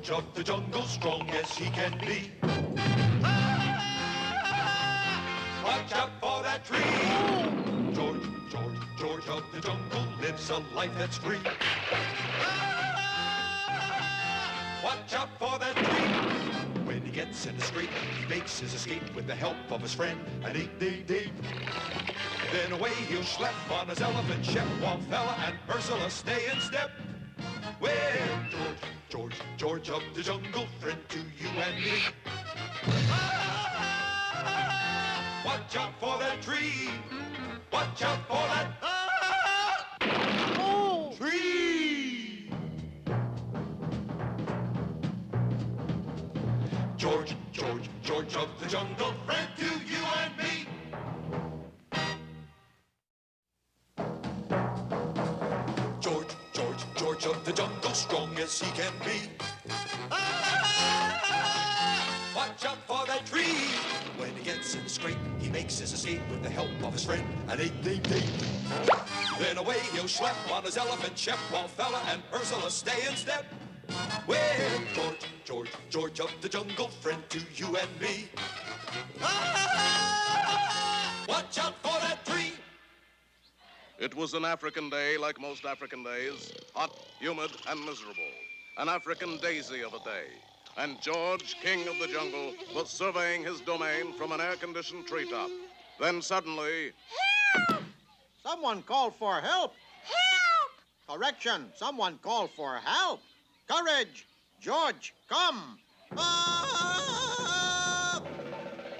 George of the jungle, strong as he can be. Watch out for that tree. George of the jungle lives a life that's free. Watch out for that tree. When he gets in a scrape, he makes his escape with the help of his friend, an 8-day-day. Then away he'll schlep on his elephant ship, while Fella and Ursula stay in step. Well, George of the jungle, friend to you and me. Watch out for that tree. Watch out for that tree. George of the jungle, friend to you and me. George of the jungle, strong as he can be. Watch out for that tree. When he gets in a scrape, he makes his escape with the help of his friend, an 8-day-day. Then away he'll schlep on his elephant ship, while Fella and Ursula stay in step. Well, George of the jungle, friend to you and me. Watch out for that tree. It was an African day like most African days, hot, humid, and miserable. An African daisy of a day. And George, king of the jungle, was surveying his domain from an air-conditioned treetop. Then suddenly... Help! Someone called for help. Help! Correction, someone called for help. Courage! George, come! Up!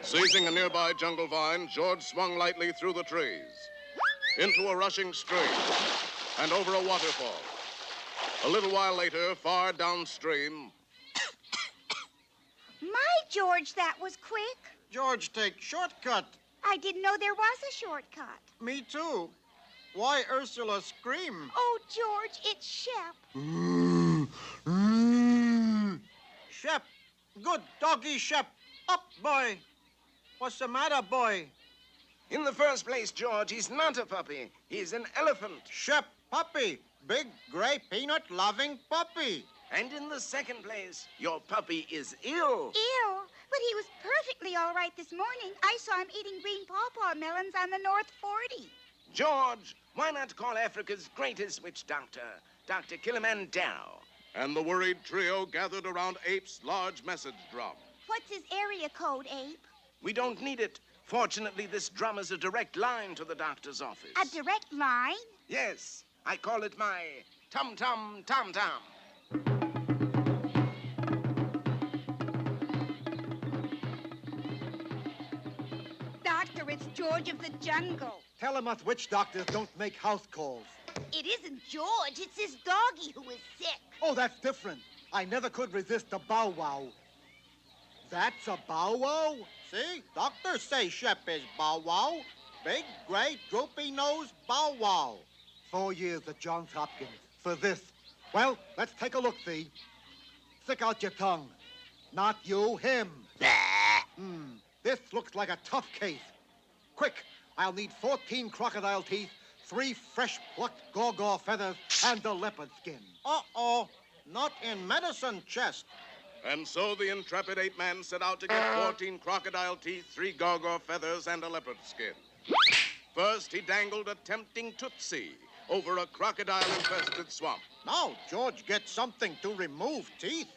Seizing a nearby jungle vine, George swung lightly through the trees, into a rushing stream, and over a waterfall. A little while later, far downstream... My, George, that was quick. George, take shortcut. I didn't know there was a shortcut. Me too. Why Ursula scream? Oh, George, it's Shep. Shep. Good doggy, Shep. Up, boy. What's the matter, boy? In the first place, George, he's not a puppy. He's an elephant. Shep, puppy. Big, gray, peanut-loving puppy. And in the second place, your puppy is ill. Ew, but he was perfectly all right this morning. I saw him eating green pawpaw melons on the North 40. George, why not call Africa's greatest witch doctor, Dr. Kilimanjaro? And the worried trio gathered around Ape's large message drum. What's his area code, Ape? We don't need it. Fortunately, this drum is a direct line to the doctor's office. A direct line? Yes, I call it my tum-tum, tom-tom. Doctor, it's George of the jungle. Tell him us witch doctors don't make house calls. It isn't George, it's his doggy who is sick. Oh, that's different. I never could resist a bow wow. That's a bow wow? See? Doctors say Shep is bow wow. Big, gray, droopy nose bow wow. 4 years at Johns Hopkins for this. Well, let's take a look, see. Stick out your tongue. Not you, him. This looks like a tough case. Quick, I'll need 14 crocodile teeth, 3 fresh plucked gaw feathers, and a leopard skin. Uh-oh, not in medicine chest. And so the intrepid ape-man set out to get 14 crocodile teeth, 3 gaw feathers, and a leopard skin. First, he dangled a tempting tootsie over a crocodile-infested swamp. Now George gets something to remove teeth.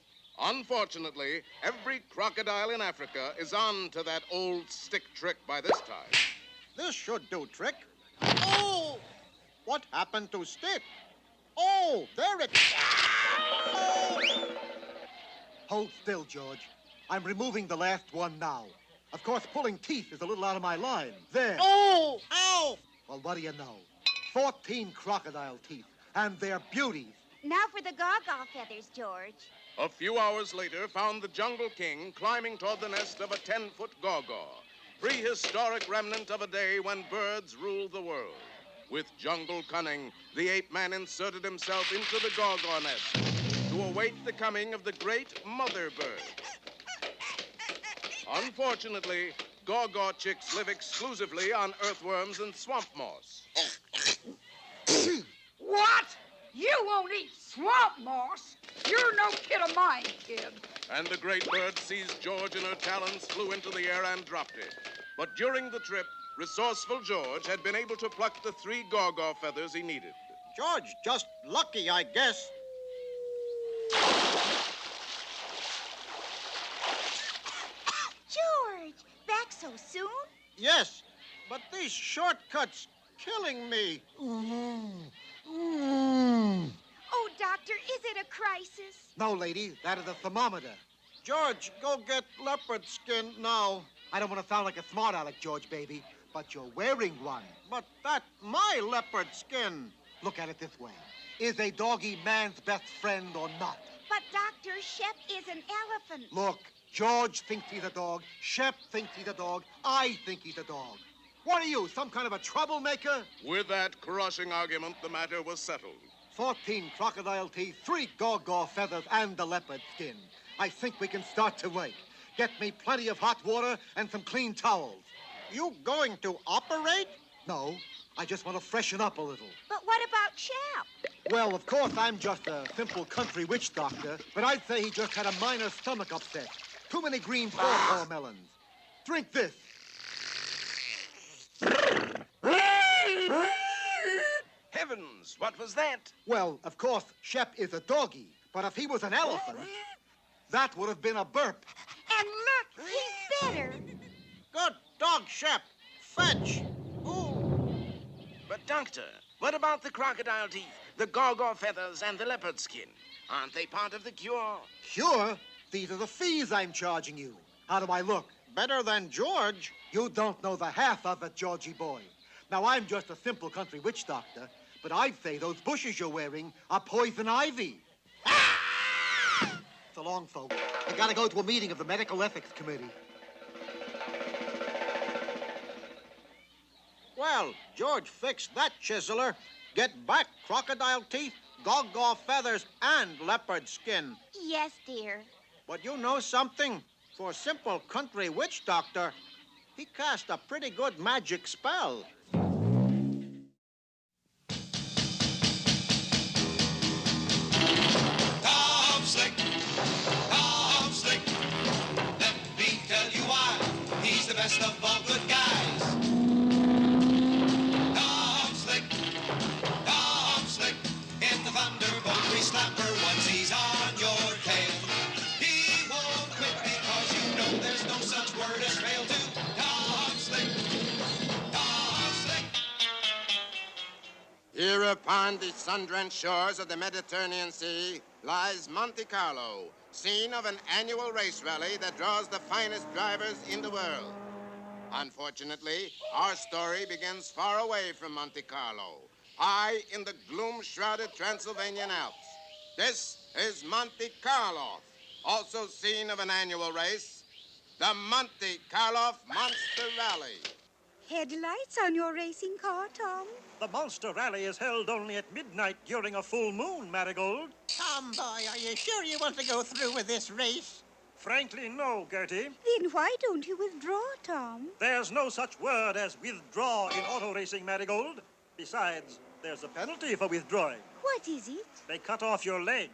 Unfortunately, every crocodile in Africa is on to that old stick trick by this time. This should do trick. Oh! What happened to stick? Oh, there it... Oh! Hold still, George. I'm removing the last one now. Of course, pulling teeth is a little out of my line. There. Oh! Ow! Well, what do you know? 14 crocodile teeth, and they're beauties. Now for the gaw feathers, George. A few hours later, found the Jungle King climbing toward the nest of a 10-foot gaw, prehistoric remnant of a day when birds ruled the world. With jungle cunning, the ape-man inserted himself into the gaw nest to await the coming of the great mother bird. Unfortunately, gaw chicks live exclusively on earthworms and swamp moss. What? You won't eat swamp moss. You're no kid of mine, kid. And the great bird seized George in her talons, flew into the air, and dropped it. But during the trip, resourceful George had been able to pluck the 3 gaw-gaw feathers he needed. George, just lucky, I guess. George, back so soon? Yes, but these shortcuts killing me. Oh, Doctor, is it a crisis? No, lady, that is a thermometer. George, go get leopard skin now. I don't want to sound like a smart aleck, George, baby, but you're wearing one. But that's my leopard skin. Look at it this way. Is a doggy man's best friend or not? But, Doctor, Shep is an elephant. Look, George thinks he's a dog. Shep thinks he's a dog. I think he's a dog. What are you, some kind of a troublemaker? With that crushing argument, the matter was settled. 14 crocodile teeth, 3 gaw-gaw feathers, and the leopard skin. I think we can start to work. Get me plenty of hot water and some clean towels. You going to operate? No, I just want to freshen up a little. But what about Shep? Well, of course, I'm just a simple country witch doctor, but I'd say he just had a minor stomach upset. Too many green pawpaw melons. Drink this. Heavens, what was that? Well, of course, Shep is a doggy, but if he was an elephant, that would have been a burp. And look, he's better. Good dog, Shep. Fetch. Ooh. But, Doctor, what about the crocodile teeth, the gaw-gaw feathers, and the leopard skin? Aren't they part of the cure? Cure? These are the fees I'm charging you. How do I look? Better than George. You don't know the half of it, Georgie boy. Now, I'm just a simple country witch doctor, but I'd say those bushes you're wearing are poison ivy. So long, folks. I gotta go to a meeting of the Medical Ethics Committee. Well, George fixed that chiseler. Get back crocodile teeth, gaw-gaw feathers, and leopard skin. Yes, dear. But you know something? For a simple country witch doctor, he cast a pretty good magic spell. Tom Slick, Tom Slick. Let me tell you why he's the best of all good guys. Tom Slick, Tom Slick. In the Thunderbolt grease slapper once he's on your tail. He won't quit because you know there's no such word as fail to. Tom Slick, Tom Slick. Here upon the sun-drenched shores of the Mediterranean Sea lies Monte Carlo, scene of an annual race rally that draws the finest drivers in the world. Unfortunately, our story begins far away from Monte Carlo, high in the gloom-shrouded Transylvanian Alps. This is Monte Carlo, also scene of an annual race, the Monte Carlo Monster Rally. Headlights on your racing car, Tom? The Monster Rally is held only at midnight during a full moon, Marigold. Tom, boy, are you sure you want to go through with this race? Frankly, no, Gertie. Then why don't you withdraw, Tom? There's no such word as withdraw in auto racing, Marigold. Besides, there's a penalty for withdrawing. What is it? They cut off your leg.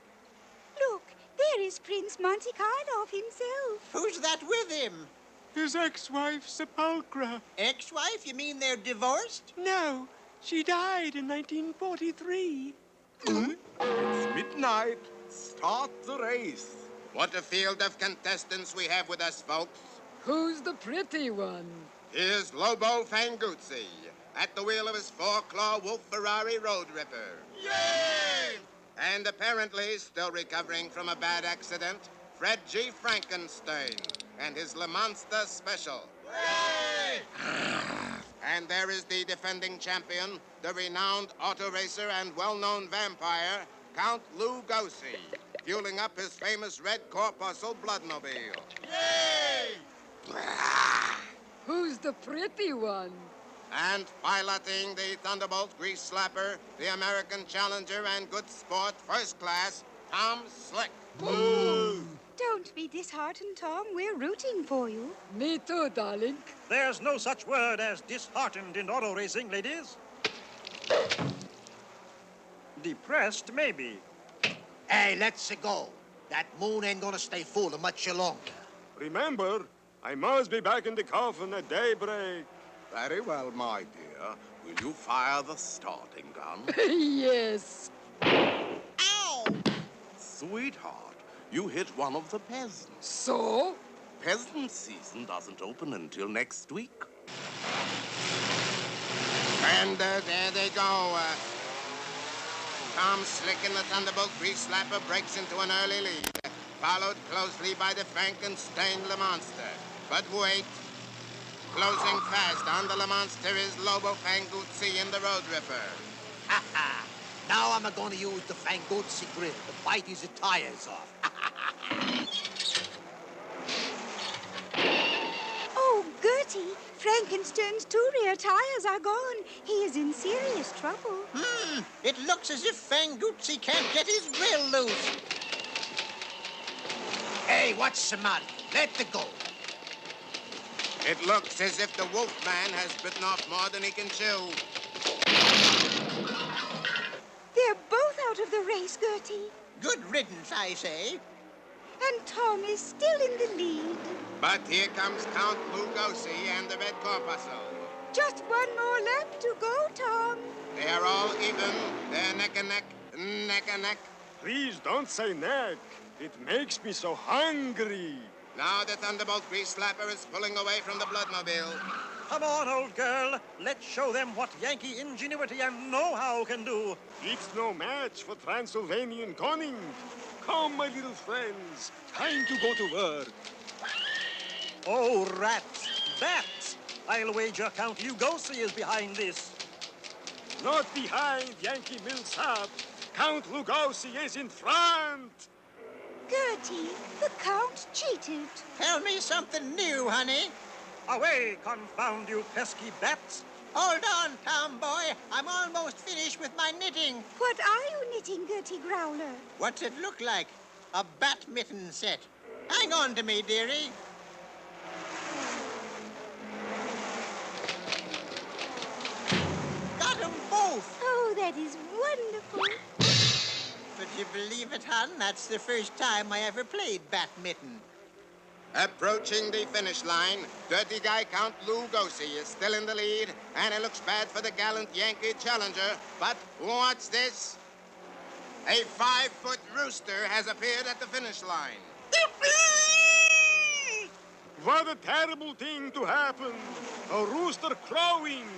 Look, there is Prince Monte Carlo himself. Who's that with him? His ex-wife, Sepulchra. Ex-wife? You mean they're divorced? No, she died in 1943. It's midnight. Start the race. What a field of contestants we have with us, folks. Who's the pretty one? Here's Lobo Fanguzzi, at the wheel of his four-claw Wolf Ferrari Road Ripper. Yay! And apparently still recovering from a bad accident, Fred G. Frankenstein and his Le Monster Special. Yay! And there is the defending champion, the renowned auto racer and well-known vampire, Count Lou Gosi, fueling up his famous red corpuscle bloodmobile. Yay! Who's the pretty one? And piloting the Thunderbolt grease slapper, the American challenger and good sport first class, Tom Slick. Don't be disheartened, Tom. We're rooting for you. Me too, darling. There's no such word as disheartened in auto racing, ladies. Depressed, maybe. Hey, let's go. That moon ain't gonna stay full much longer. Remember, I must be back in the coffin at daybreak. Very well, my dear. Will you fire the starting gun? Yes. Ow! Sweetheart, you hit one of the peasants. So? Peasant season doesn't open until next week. And there they go. Tom Slick and the Thunderbolt Grease Slapper breaks into an early lead, followed closely by the Frankenstein Le Monster. But wait. Closing fast on the Le Monster is Lobo Fanguzzi and the Road Ripper. Ha ha! Now I'm gonna use the Fanguzzi grill to bite his tires off. Oh, Gertie, Frankenstein's two rear tires are gone. He is in serious trouble. It looks as if Fanguzzi can't get his grill loose. Hey, what's the matter? Let it go. It looks as if the Wolfman has bitten off more than he can chew. They're both out of the race, Gertie. Good riddance, I say. And Tom is still in the lead. But here comes Count Lugosi and the Red Corpuscle. Just one more lap to go, Tom. They are all even. They're neck and neck, neck and neck. Please don't say neck. It makes me so hungry. Now the Thunderbolt Grease Slapper is pulling away from the Bloodmobile. Come on, old girl. Let's show them what Yankee ingenuity and know-how can do. It's no match for Transylvanian cunning. Come, my little friends. Time to go to work. Oh, rats. Bats. I'll wager Count Lugosi is behind this. Not behind, Yankee Millsap. Count Lugosi is in front. Gertie, the Count cheated. Tell me something new, honey. Away, confound you pesky bats. Hold on, Tom boy. I'm almost finished with my knitting. What are you knitting, Gertie Growler? What's it look like? A bat mitten set. Hang on to me, dearie. Got 'em both. Oh, that is wonderful. But you believe it, hon? That's the first time I ever played bat mitten. Approaching the finish line, dirty guy Count Lugosi is still in the lead, and it looks bad for the gallant Yankee challenger. But what's this? A 5-foot rooster has appeared at the finish line. What a terrible thing to happen. A rooster crowing.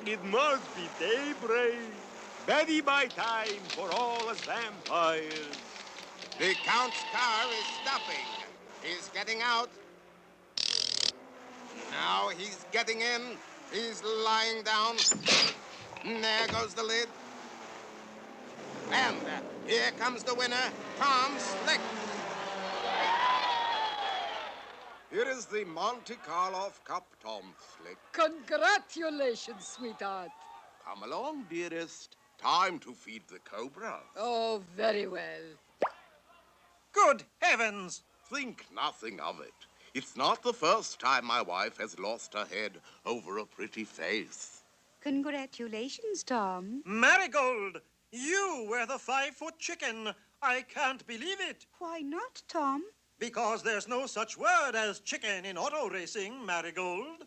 It must be daybreak. Betty by time for all us vampires. The Count's car is stopping. He's getting out. Now he's getting in. He's lying down. There goes the lid. And here comes the winner, Tom Slick. Here is the Monte Carlo Cup, Tom Slick. Congratulations, sweetheart. Come along, dearest. Time to feed the cobra. Oh, very well. Good heavens! Think nothing of it. It's not the first time my wife has lost her head over a pretty face. Congratulations, Tom. Marigold! You were the 5-foot chicken. I can't believe it. Why not, Tom? Because there's no such word as chicken in auto racing, Marigold.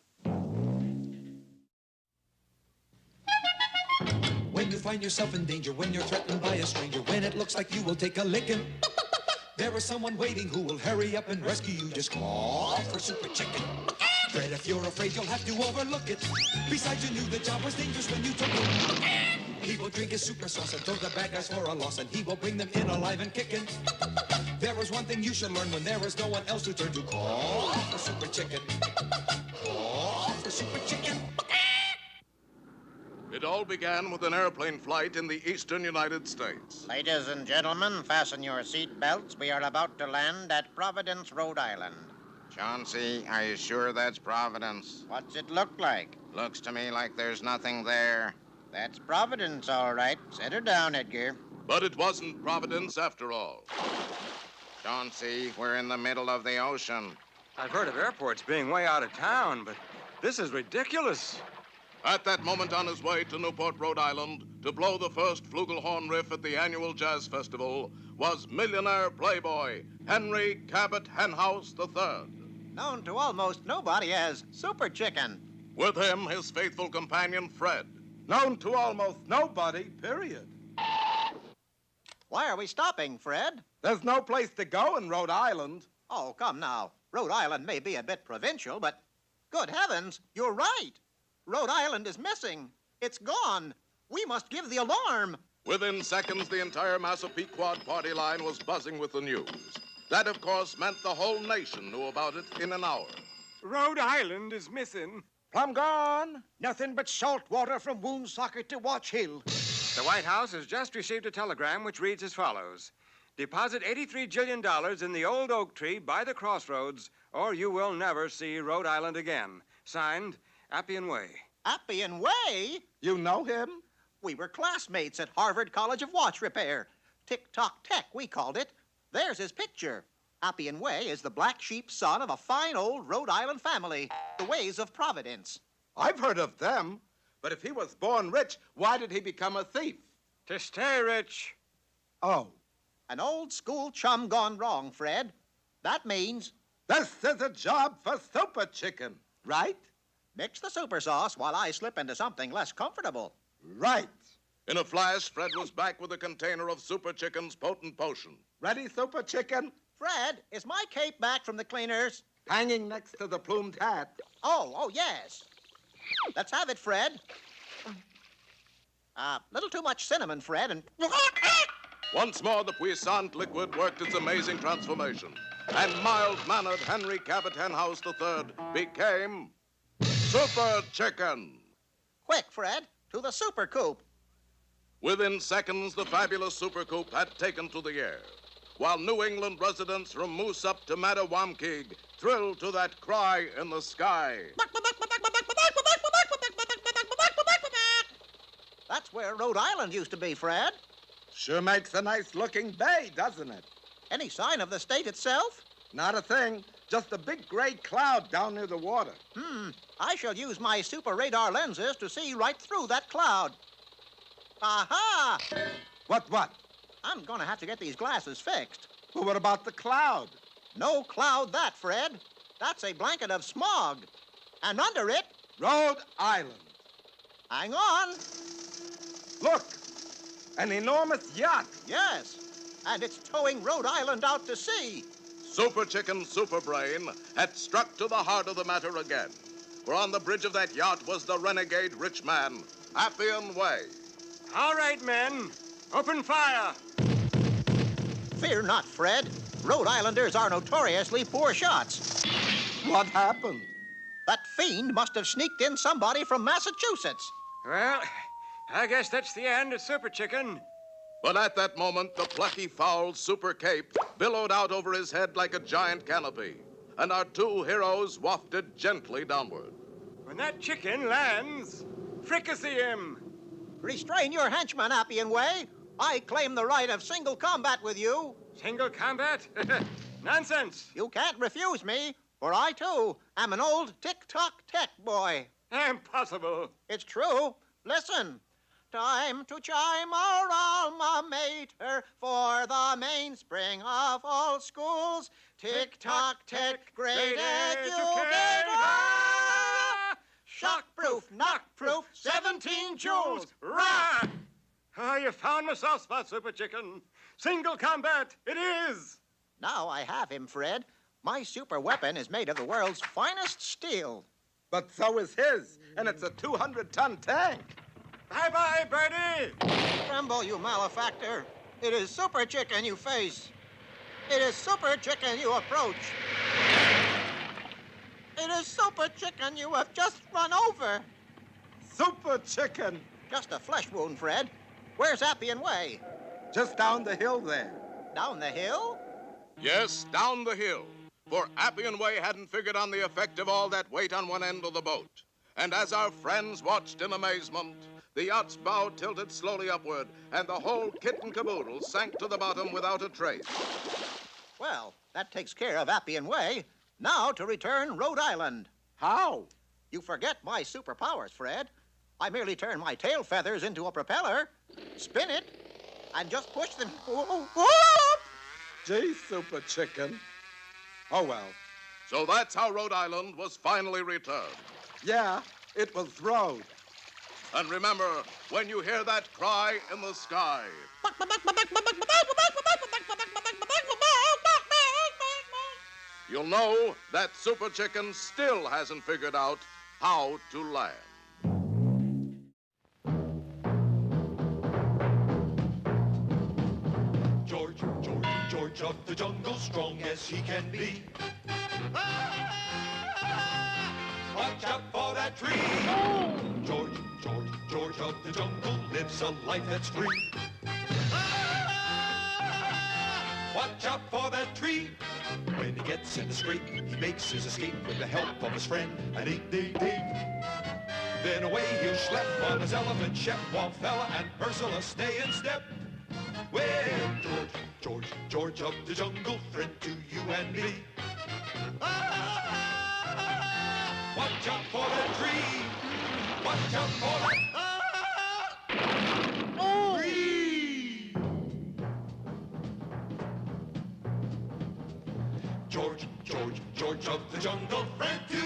When you find yourself in danger, when you're threatened by a stranger, when it looks like you will take a licking, there is someone waiting who will hurry up and rescue you. Just call for Super Chicken. Fred, if you're afraid, you'll have to overlook it. Besides, you knew the job was dangerous when you took it. He will drink his super sauce and throw the bad guys for a loss, and he will bring them in alive and kicking. There is one thing you should learn when there is no one else to turn to. Call for Super Chicken. Call for Super Chicken. It all began with an airplane flight in the eastern United States. Ladies and gentlemen, fasten your seat belts. We are about to land at Providence, Rhode Island. Chauncey, are you sure that's Providence? What's it look like? Looks to me like there's nothing there. That's Providence, all right. Set her down, Edgar. But it wasn't Providence after all. Chauncey, we're in the middle of the ocean. I've heard of airports being way out of town, but this is ridiculous. At that moment on his way to Newport, Rhode Island, to blow the first flugelhorn riff at the annual jazz festival, was millionaire playboy Henry Cabot Henhouse III. Known to almost nobody as Super Chicken. With him, his faithful companion Fred. Known to almost nobody, period. Why are we stopping, Fred? There's no place to go in Rhode Island. Oh, come now. Rhode Island may be a bit provincial, but good heavens, you're right. Rhode Island is missing. It's gone. We must give the alarm. Within seconds, the entire Massapequa party line was buzzing with the news. That, of course, meant the whole nation knew about it in an hour. Rhode Island is missing. Plumb gone. Nothing but salt water from Woonsocket to Watch Hill. The White House has just received a telegram which reads as follows. Deposit $83 jillion in the old oak tree by the crossroads, or you will never see Rhode Island again. Signed, Appian Way. Appian Way? You know him? We were classmates at Harvard College of Watch Repair. Tick-tock tech, we called it. There's his picture. Appian Way is the black sheep son of a fine old Rhode Island family, the Ways of Providence. I've heard of them. But if he was born rich, why did he become a thief? To stay rich. Oh. An old school chum gone wrong, Fred. That means... This is a job for Super Chicken, right? Mix the super sauce while I slip into something less comfortable. Right. In a flash, Fred was back with a container of Super Chicken's potent potion. Ready, Super Chicken? Fred, is my cape back from the cleaners? Hanging next to the plumed hat. Oh, yes. Let's have it, Fred. Little too much cinnamon, Fred, and... Once more, the puissant liquid worked its amazing transformation, and mild-mannered Henry Cabot Henhouse III became Super Chicken. Quick, Fred, to the super coop. Within seconds, the fabulous super coop had taken to the air, while New England residents from Moose up to Mattawamkeag thrilled to that cry in the sky. That's where Rhode Island used to be, Fred. Sure makes a nice-looking bay, doesn't it? Any sign of the state itself? Not a thing. Just a big gray cloud down near the water. I shall use my super radar lenses to see right through that cloud. Aha! What? I'm gonna have to get these glasses fixed. Well, what about the cloud? No cloud that, Fred. That's a blanket of smog. And under it... Rhode Island. Hang on. Look, an enormous yacht. Yes, and it's towing Rhode Island out to sea. Super Chicken Super Brain had struck to the heart of the matter again. For on the bridge of that yacht was the renegade rich man, Appian Way. All right, men. Open fire. Fear not, Fred. Rhode Islanders are notoriously poor shots. What happened? That fiend must have sneaked in somebody from Massachusetts. Well, I guess that's the end of Super Chicken. But at that moment, the plucky, foul Super Cape billowed out over his head like a giant canopy, and our two heroes wafted gently downward. When that chicken lands, fricassee him. Restrain your henchman, Appian Way. I claim the right of single combat with you. Single combat? Nonsense. You can't refuse me, for I, too, am an old tick-tock tech boy. Impossible. It's true. Listen. Time to chime our alma mater for the mainspring of all schools. Tick-tock tech, great educator. Shock-proof, knock-proof, 17 joules. Rah! Oh, you found my soft spot, Super Chicken. Single combat, it is. Now I have him, Fred. My super weapon is made of the world's finest steel. But so is his, and it's a 200-ton tank. Bye-bye, Birdie. Tremble, you malefactor. It is Super Chicken you face. It is Super Chicken you approach. It is Super Chicken you have just run over. Super Chicken. Just a flesh wound, Fred. Where's Appian Way? Just down the hill there. Down the hill? Yes, down the hill. For Appian Way hadn't figured on the effect of all that weight on one end of the boat. And as our friends watched in amazement, the yacht's bow tilted slowly upward, and the whole kit and caboodle sank to the bottom without a trace. Well, that takes care of Appian Way. Now to return Rhode Island. How? You forget my superpowers, Fred. I merely turn my tail feathers into a propeller, spin it, and just push them. Gee, Super Chicken. Oh, well. So that's how Rhode Island was finally returned. Yeah, it was Rhode. And remember, when you hear that cry in the sky, you'll know that Super Chicken still hasn't figured out how to land. George, George, George of the jungle, strong as he can be. Watch out for that tree. George, George, George of the jungle lives a life that's free. Watch out for that tree. When he gets in a scrape, he makes his escape with the help of his friend, an 8-day-day. Then away he'll schlep on his elephant shep, while Fella and Ursula stay in step. Well, George, George, George of the jungle, friend to you and me. Watch out for that tree. Watch out for that tree. George, George, George of the jungle, friend to